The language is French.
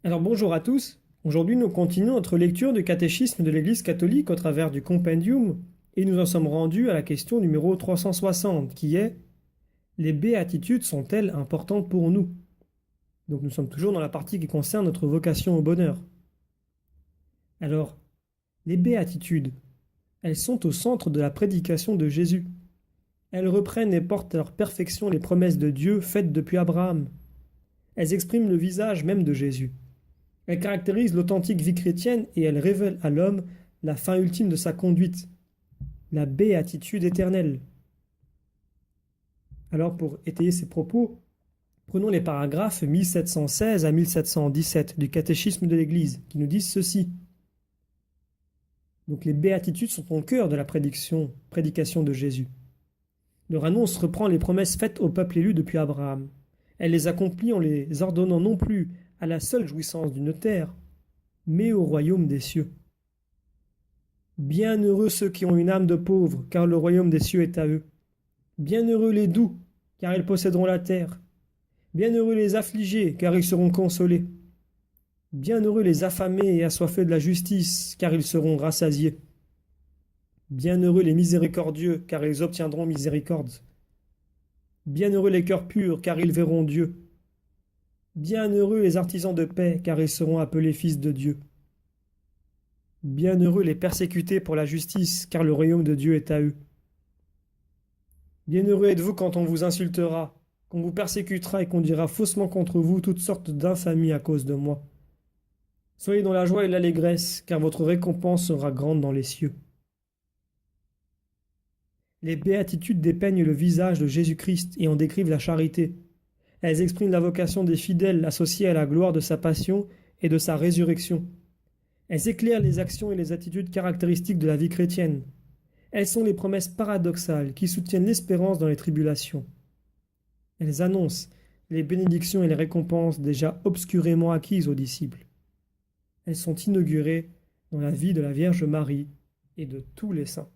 Alors bonjour à tous. Aujourd'hui nous continuons notre lecture du catéchisme de l'Église catholique au travers du Compendium et nous en sommes rendus à la question numéro 360 qui est: les béatitudes sont-elles importantes pour nous? Donc nous sommes toujours dans la partie qui concerne notre vocation au bonheur. Alors, les béatitudes, elles sont au centre de la prédication de Jésus. Elles reprennent et portent à leur perfection les promesses de Dieu faites depuis Abraham. Elles expriment le visage même de Jésus. Elles caractérisent l'authentique vie chrétienne et elles révèlent à l'homme la fin ultime de sa conduite, la béatitude éternelle. Alors pour étayer ces propos, prenons les paragraphes 1716 à 1717 du catéchisme de l'Église qui nous disent ceci. Donc les béatitudes sont au cœur de la prédication de Jésus. Leur annonce reprend les promesses faites au peuple élu depuis Abraham. Elle les accomplit en les ordonnant non plus à la seule jouissance d'une terre, mais au royaume des cieux. Bienheureux ceux qui ont une âme de pauvre, car le royaume des cieux est à eux. Bienheureux les doux, car ils posséderont la terre. Bienheureux les affligés, car ils seront consolés. Bienheureux les affamés et assoiffés de la justice, car ils seront rassasiés. Bienheureux les miséricordieux, car ils obtiendront miséricorde. Bienheureux les cœurs purs, car ils verront Dieu. Bienheureux les artisans de paix, car ils seront appelés fils de Dieu. Bienheureux les persécutés pour la justice, car le royaume de Dieu est à eux. Bienheureux êtes-vous quand on vous insultera, qu'on vous persécutera et qu'on dira faussement contre vous toutes sortes d'infamies à cause de moi. Soyez dans la joie et l'allégresse, car votre récompense sera grande dans les cieux. Les béatitudes dépeignent le visage de Jésus-Christ et en décrivent la charité. Elles expriment la vocation des fidèles associée à la gloire de sa passion et de sa résurrection. Elles éclairent les actions et les attitudes caractéristiques de la vie chrétienne. Elles sont les promesses paradoxales qui soutiennent l'espérance dans les tribulations. Elles annoncent les bénédictions et les récompenses déjà obscurément acquises aux disciples. Elles sont inaugurées dans la vie de la Vierge Marie et de tous les saints.